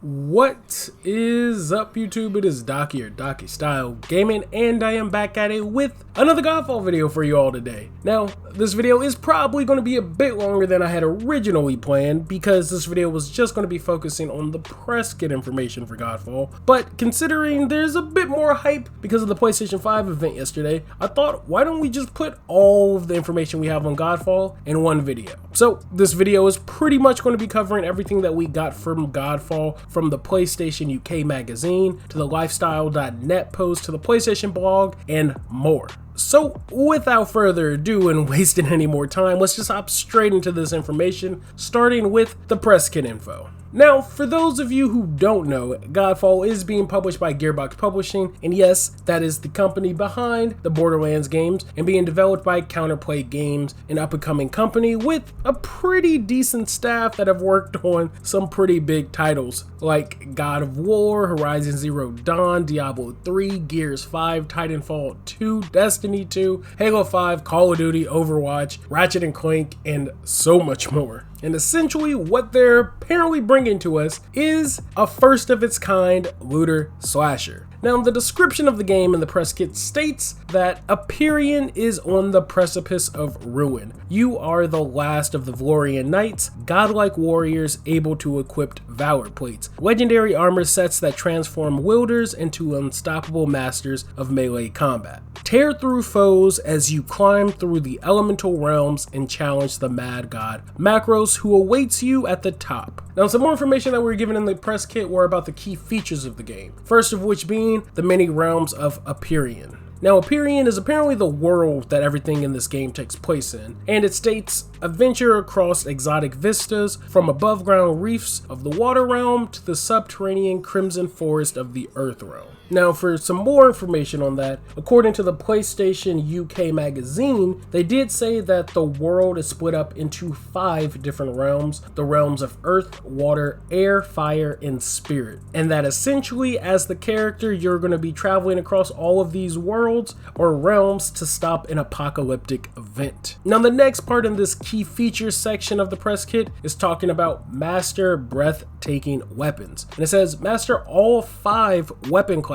What is up, YouTube? It is Docky or Docky Style Gaming, and I am back at it with another GodFall video for you all today. Now, this video is probably going to be a bit longer than I had originally planned because this video was just going to be focusing on the press kit information for GodFall. But considering there's a bit more hype because of the PlayStation 5 event yesterday, I thought, why don't we just put all of the information we have on GodFall in one video? So this video is pretty much going to be covering everything that we got from GodFall, from the PlayStation UK magazine to the lifestyle.net post to the PlayStation blog and more. So without further ado and wasting any more time, let's just hop straight into this information, starting with the press kit info. Now, for those of you who don't know, GodFall is being published by Gearbox Publishing, and yes, that is the company behind the Borderlands games, and being developed by Counterplay Games, an up-and-coming company with a pretty decent staff that have worked on some pretty big titles, like God of War, Horizon Zero Dawn, Diablo 3, Gears 5, Titanfall 2, Destiny 2, Halo 5, Call of Duty, Overwatch, Ratchet & Clank, and so much more. And essentially what they're apparently bringing to us is a first of its kind looter slasher. Now, the description of the game in the press kit states that Empyrean is on the precipice of ruin. You are the last of the Valorian Knights, godlike warriors able to equip Valor Plates, legendary armor sets that transform wielders into unstoppable masters of melee combat. Tear through foes as you climb through the elemental realms and challenge the mad god Macros, who awaits you at the top. Now, some more information that we were given in the press kit were about the key features of the game, first of which being the many realms of Empyrean. Now, Empyrean is apparently the world that everything in this game takes place in, and it states, adventure across exotic vistas from above ground reefs of the water realm to the subterranean crimson forest of the earth realm. Now, for some more information on that, according to the PlayStation UK magazine, they did say that the world is split up into 5 different realms, the realms of earth, water, air, fire, and spirit. And that essentially, as the character, you're going to be traveling across all of these worlds or realms to stop an apocalyptic event. Now, the next part in this key features section of the press kit is talking about master breathtaking weapons. And it says, master all 5 weapon classes,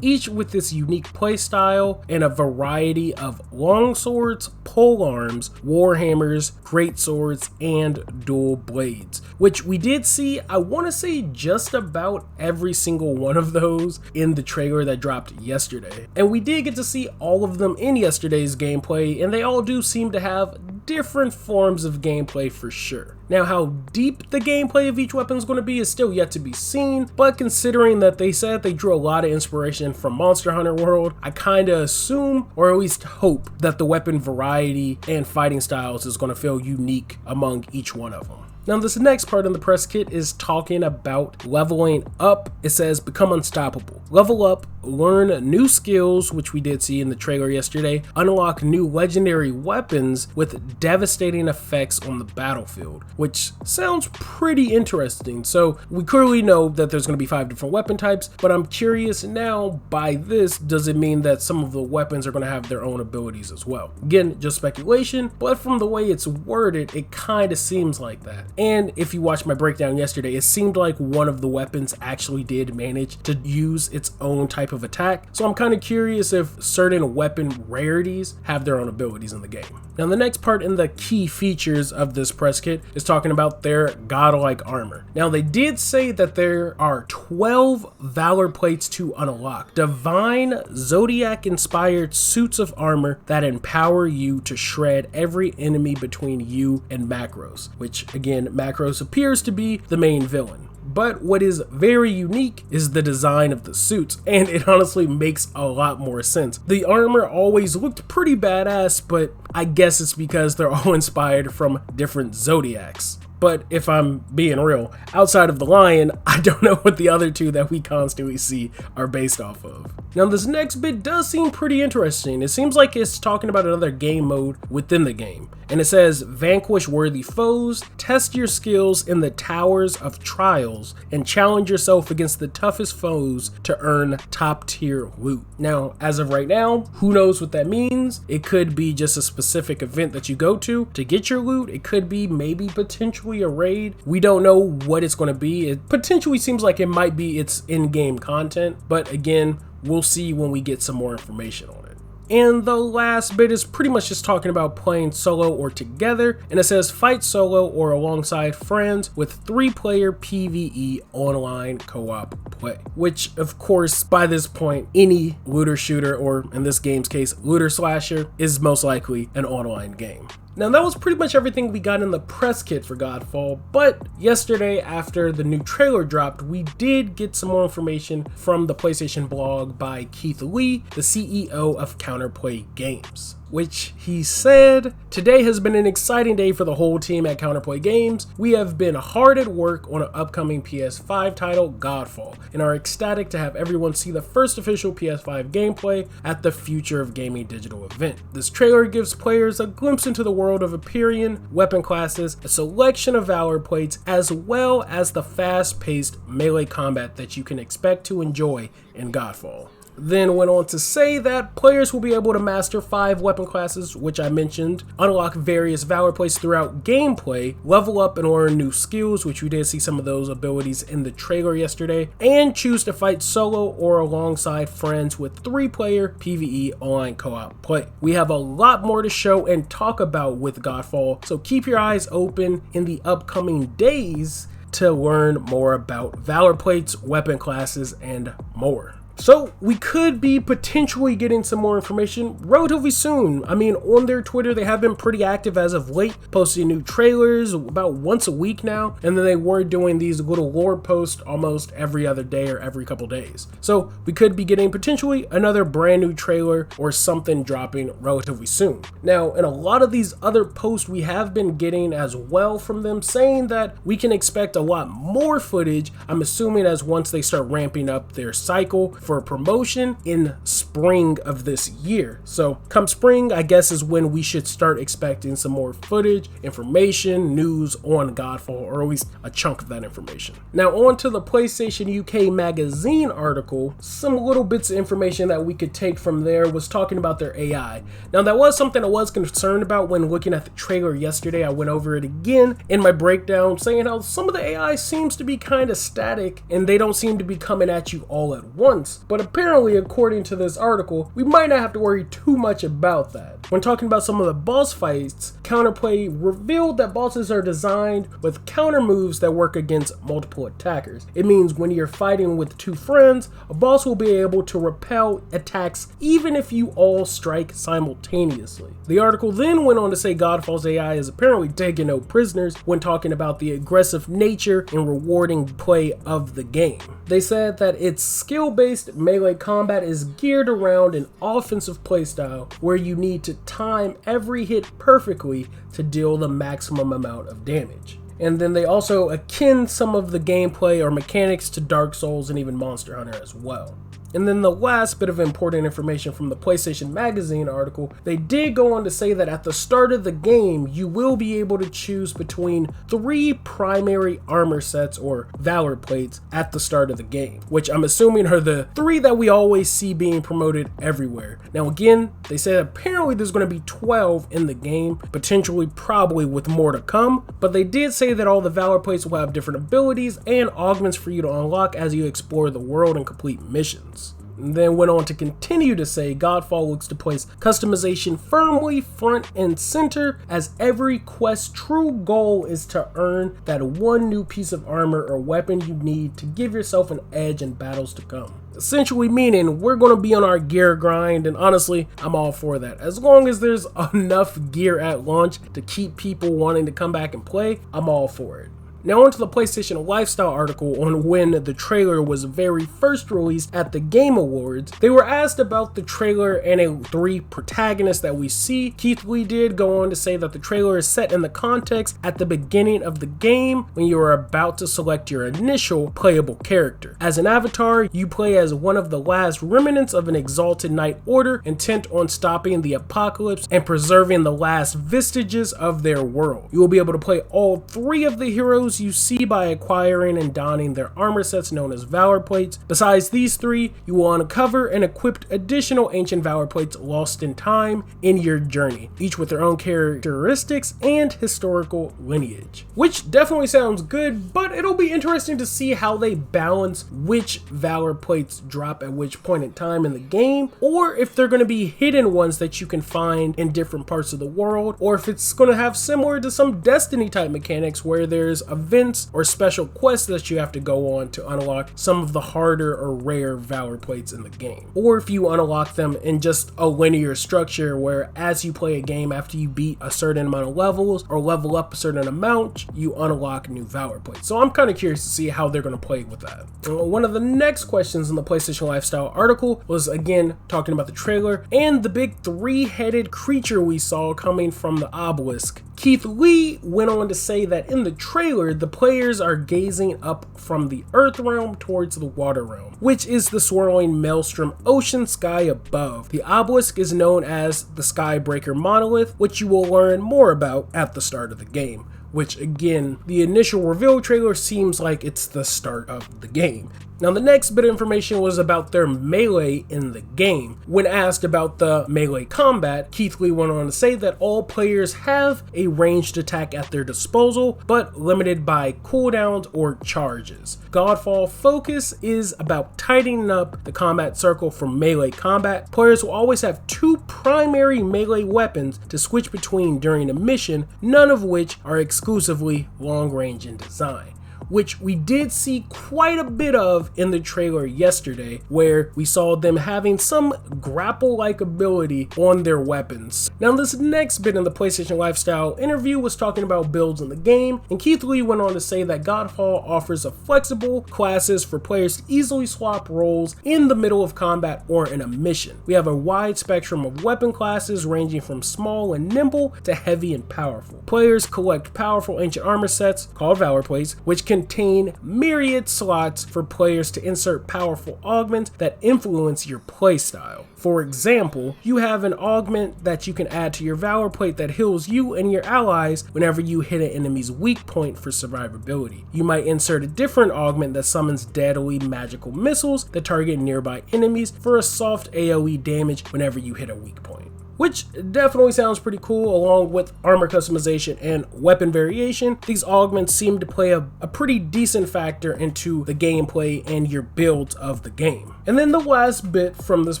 each with this unique playstyle and a variety of long swords, pole arms, warhammers, great swords, and dual blades, which we did see, I want to say, just about every single one of those in the trailer that dropped yesterday. And we did get to see all of them in yesterday's gameplay, and they all do seem to have different forms of gameplay for sure. Now, how deep the gameplay of each weapon is going to be is still yet to be seen, but considering that they said they drew a lot of inspiration from Monster Hunter World, I kind of assume, or at least hope, that the weapon variety and fighting styles is going to feel unique among each one of them. Now, this next part in the press kit is talking about leveling up. It says, become unstoppable. Level up, learn new skills, which we did see in the trailer yesterday, unlock new legendary weapons with devastating effects on the battlefield, which sounds pretty interesting. So we clearly know that there's going to be 5 different weapon types, but I'm curious now, by this, does it mean that some of the weapons are going to have their own abilities as well? Again, just speculation, but from the way it's worded, it kind of seems like that. And if you watched my breakdown yesterday, it seemed like one of the weapons actually did manage to use its own type of attack. So I'm kind of curious if certain weapon rarities have their own abilities in the game. Now, the next part in the key features of this press kit is talking about their godlike armor. Now, they did say that there are 12 Valor Plates to unlock, divine Zodiac-inspired suits of armor that empower you to shred every enemy between you and Macros, which again, Macros appears to be the main villain. But what is very unique is the design of the suits, and it honestly makes a lot more sense. The armor always looked pretty badass, but I guess it's because they're all inspired from different Zodiacs. But if I'm being real, outside of the lion, I don't know what the other 2 that we constantly see are based off of. Now, this next bit does seem pretty interesting. It seems like it's talking about another game mode within the game. And it says, vanquish worthy foes, test your skills in the towers of trials, and challenge yourself against the toughest foes to earn top tier loot. Now, as of right now, who knows what that means? It could be just a specific event that you go to get your loot. It could be maybe potentially a raid. We don't know what it's going to be. It potentially seems like it might be its in-game content, but again, we'll see when we get some more information on it. And the last bit is pretty much just talking about playing solo or together, and it says fight solo or alongside friends with 3-player PvE online co-op play, which of course by this point any looter shooter, or in this game's case looter slasher, is most likely an online game. Now that was pretty much everything we got in the press kit for GodFall, but yesterday after the new trailer dropped, we did get some more information from the PlayStation blog by Keith Lee, the CEO of Counterplay Games, which he said, "Today has been an exciting day for the whole team at Counterplay Games. We have been hard at work on an upcoming PS5 title, GodFall, and are ecstatic to have everyone see the first official PS5 gameplay at the Future of Gaming digital event. This trailer gives players a glimpse into the world of Empyrean, weapon classes, a selection of Valor plates, as well as the fast-paced melee combat that you can expect to enjoy in GodFall." Then went on to say that players will be able to master 5 weapon classes, which I mentioned, unlock various Valor plates throughout gameplay, level up and learn new skills, which we did see some of those abilities in the trailer yesterday, and choose to fight solo or alongside friends with 3-player PvE online co-op play. We have a lot more to show and talk about with GodFall, so keep your eyes open in the upcoming days to learn more about Valor plates, weapon classes, and more. So we could be potentially getting some more information relatively soon. I mean, on their Twitter, they have been pretty active as of late, posting new trailers about once a week now, and then they were doing these little lore posts almost every other day or every couple days. So we could be getting potentially another brand new trailer or something dropping relatively soon. Now, in a lot of these other posts, we have been getting as well from them saying that we can expect a lot more footage, I'm assuming, as once they start ramping up their cycle for promotion in spring of this year. So come spring, I guess, is when we should start expecting some more footage, information, news on GodFall, or at least a chunk of that information. Now on to the PlayStation UK magazine article. Some little bits of information that we could take from there was talking about their AI. Now that was something I was concerned about when looking at the trailer yesterday. I went over it again in my breakdown, saying how some of the AI seems to be kind of static and they don't seem to be coming at you all at once. But apparently, according to this article, we might not have to worry too much about that. When talking about some of the boss fights, Counterplay revealed that bosses are designed with counter moves that work against multiple attackers. It means when you're fighting with 2 friends, a boss will be able to repel attacks even if you all strike simultaneously. The article then went on to say GodFall's AI is apparently taking no prisoners when talking about the aggressive nature and rewarding play of the game. They said that its skill-based melee combat is geared around an offensive playstyle where you need to time every hit perfectly to deal the maximum amount of damage. And then they also akin some of the gameplay or mechanics to Dark Souls and even Monster Hunter as well. And then the last bit of important information from the PlayStation Magazine article, they did go on to say that at the start of the game, you will be able to choose between 3 primary armor sets or Valor plates at the start of the game, which I'm assuming are the 3 that we always see being promoted everywhere. Now again, they said apparently there's going to be 12 in the game, potentially probably with more to come, but they did say that all the Valor plates will have different abilities and augments for you to unlock as you explore the world and complete missions. And then went on to continue to say GodFall looks to place customization firmly front and center, as every quest's true goal is to earn that one new piece of armor or weapon you need to give yourself an edge in battles to come. Essentially meaning we're going to be on our gear grind, and honestly, I'm all for that. As long as there's enough gear at launch to keep people wanting to come back and play, I'm all for it. Now onto the PlayStation Lifestyle article on when the trailer was very first released at the Game Awards. They were asked about the trailer and 3 protagonists that we see. Keith Lee did go on to say that the trailer is set in the context at the beginning of the game when you are about to select your initial playable character. As an avatar, you play as one of the last remnants of an exalted Knight Order intent on stopping the apocalypse and preserving the last vestiges of their world. You will be able to play all 3 of the heroes heroes you see by acquiring and donning their armor sets known as Valor Plates. Besides these 3, you will uncover and equip additional ancient Valor Plates lost in time in your journey, each with their own characteristics and historical lineage. Which definitely sounds good, but it'll be interesting to see how they balance which Valor Plates drop at which point in time in the game, or if they're going to be hidden ones that you can find in different parts of the world, or if it's going to have similar to some Destiny type mechanics where there's events or special quests that you have to go on to unlock some of the harder or rare Valor Plates in the game, or if you unlock them in just a linear structure where as you play a game, after you beat a certain amount of levels or level up a certain amount, you unlock new Valor Plates. So I'm kind of curious to see how they're going to play with that. One of the next questions in the PlayStation Lifestyle article was again talking about the trailer and the big 3-headed creature we saw coming from the obelisk. Keith Lee went on to say that in the trailer, the players are gazing up from the Earth realm towards the Water realm, which is the swirling maelstrom ocean sky above. The obelisk is known as the Skybreaker monolith, which you will learn more about at the start of the game. Which again, the initial reveal trailer seems like it's the start of the game. Now the next bit of information was about their melee in the game. When asked about the melee combat, Keith Lee went on to say that all players have a ranged attack at their disposal, but limited by cooldowns or charges. GodFall focus is about tightening up the combat circle for melee combat. Players will always have 2 primary melee weapons to switch between during a mission, none of which are exclusively long range in design, which we did see quite a bit of in the trailer yesterday, where we saw them having some grapple-like ability on their weapons. Now this next bit in the PlayStation Lifestyle interview was talking about builds in the game, and Keith Lee went on to say that GodFall offers a flexible classes for players to easily swap roles in the middle of combat or in a mission. We have a wide spectrum of weapon classes ranging from small and nimble to heavy and powerful. Players collect powerful ancient armor sets called Valor Plates, which contain myriad slots for players to insert powerful augments that influence your playstyle. For example, you have an augment that you can add to your Valor Plate that heals you and your allies whenever you hit an enemy's weak point for survivability. You might insert a different augment that summons deadly magical missiles that target nearby enemies for a soft AoE damage whenever you hit a weak point. Which definitely sounds pretty cool. Along with armor customization and weapon variation, these augments seem to play a pretty decent factor into the gameplay and your builds of the game. And then the last bit from this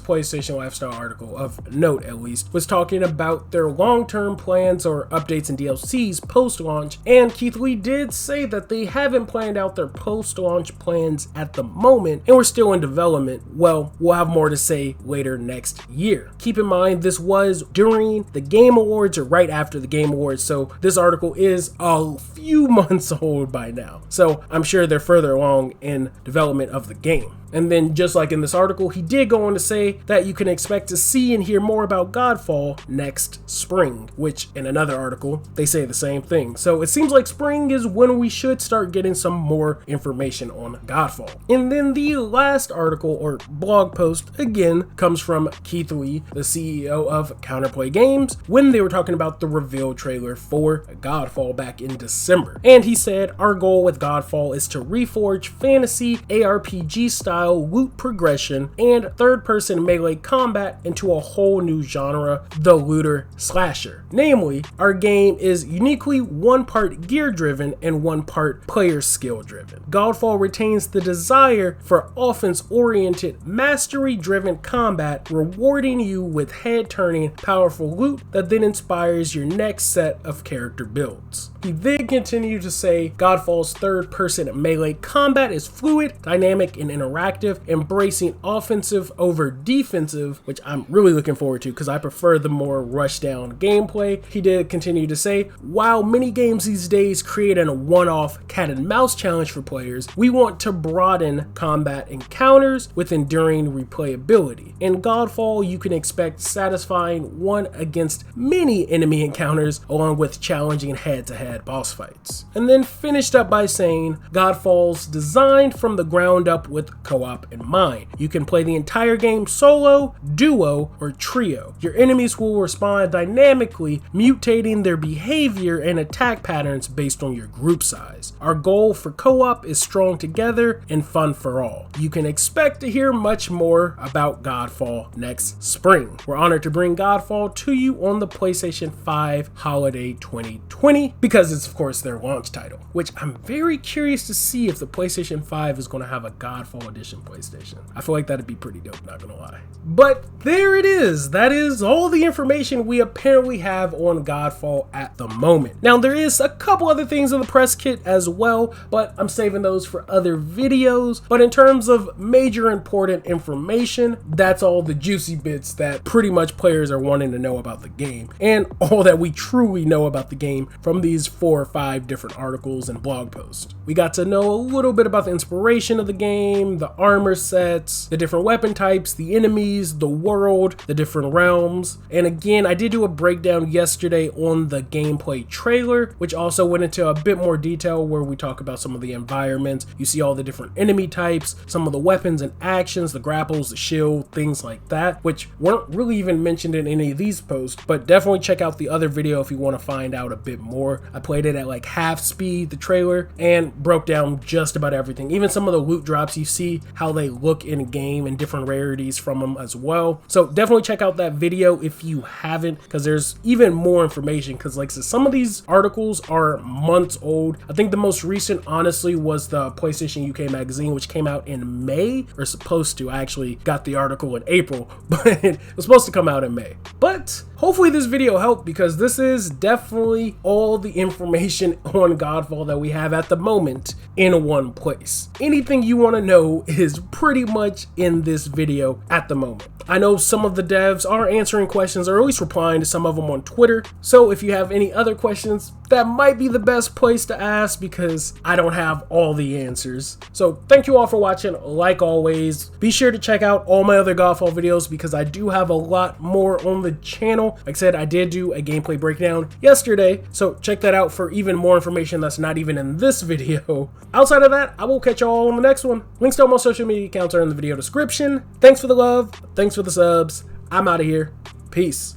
PlayStation Lifestyle article, of note at least, was talking about their long-term plans or updates and DLCs post-launch, and Keith Lee did say that they haven't planned out their post-launch plans at the moment, and we're still in development. Well, we'll have more to say later next year. Keep in mind, this was during the Game Awards or right after the Game Awards, so this article is a few months old by now. So I'm sure they're further along in development of the game. And then just like in this article, he did go on to say that you can expect to see and hear more about GodFall next spring, which in another article, they say the same thing. So it seems like spring is when we should start getting some more information on GodFall. And then the last article or blog post again comes from Keith Lee, the CEO of Counterplay Games, when they were talking about the reveal trailer for GodFall back in December. And he said, "Our goal with GodFall is to reforge fantasy ARPG style loot progression and third-person melee combat into a whole new genre, the looter slasher. Namely, our game is uniquely one part gear-driven and one part player skill-driven. GodFall retains the desire for offense-oriented, mastery-driven combat, rewarding you with head-turning, powerful loot that then inspires your next set of character builds." He then continued to say, "GodFall's third-person melee combat is fluid, dynamic, and interactive, embracing offensive over defensive," which I'm really looking forward to because I prefer the more rush-down gameplay. He did continue to say, "While many games these days create a one-off cat-and-mouse challenge for players, we want to broaden combat encounters with enduring replayability. In GodFall, you can expect satisfying satisfying one against many enemy encounters, along with challenging head-to-head boss fights. And then finished up by saying, Godfall's designed from the ground up with co-op in mind. You can play the entire game solo, duo, or trio. Your enemies will respond dynamically, mutating their behavior and attack patterns based on your group size. Our goal for co-op is strong together and fun for all. You can expect to hear much more about Godfall next spring. We're honored to bring Godfall to you on the PlayStation 5 Holiday 2020 because it's of course their launch title, which I'm very curious to see if the PlayStation 5 is going to have a Godfall edition PlayStation. I feel like that'd be pretty dope, not gonna lie. But there it is. That is all the information we apparently have on Godfall at the moment. Now there is a couple other things in the press kit as well, but I'm saving those for other videos. But in terms of major important information, that's all the juicy bits that pretty much players are wanting to know about the game, and all that we truly know about the game from these 4 or 5 different articles and blog posts. We got to know a little bit about the inspiration of the game, the armor sets, the different weapon types, the enemies, the world, the different realms. And again, I did do a breakdown yesterday on the gameplay trailer, which also went into a bit more detail where we talk about some of the environments. You see all the different enemy types, some of the weapons and actions, the grapples, the shield, things like that, which weren't really even mentioned in any of these posts, but definitely check out the other video if you want to find out a bit more. I played it at like half speed, the trailer, and broke down just about everything. Even some of the loot drops, you see how they look in game and different rarities from them as well. So definitely check out that video if you haven't, because there's even more information, because like I said, some of these articles are months old. I think the most recent honestly was the PlayStation UK magazine, which came out in May, or supposed to. I actually got the article in April, but it was supposed to come out in May. But hopefully this video helped, because this is definitely all the information on Godfall that we have at the moment in one place. Anything you want to know is pretty much in this video at the moment. I know some of the devs are answering questions, or at least replying to some of them on Twitter. So if you have any other questions, that might be the best place to ask, because I don't have all the answers. So thank you all for watching. Like always, be sure to check out all my other Godfall videos, because I do have a lot more on the channel. Like I said, I did do a gameplay breakdown yesterday, so check that out for even more information that's not even in this video. Outside of that, I will catch you all on the next one. Links to all my social media accounts are in the video description. Thanks for the love. Thanks for the subs. I'm out of here. Peace.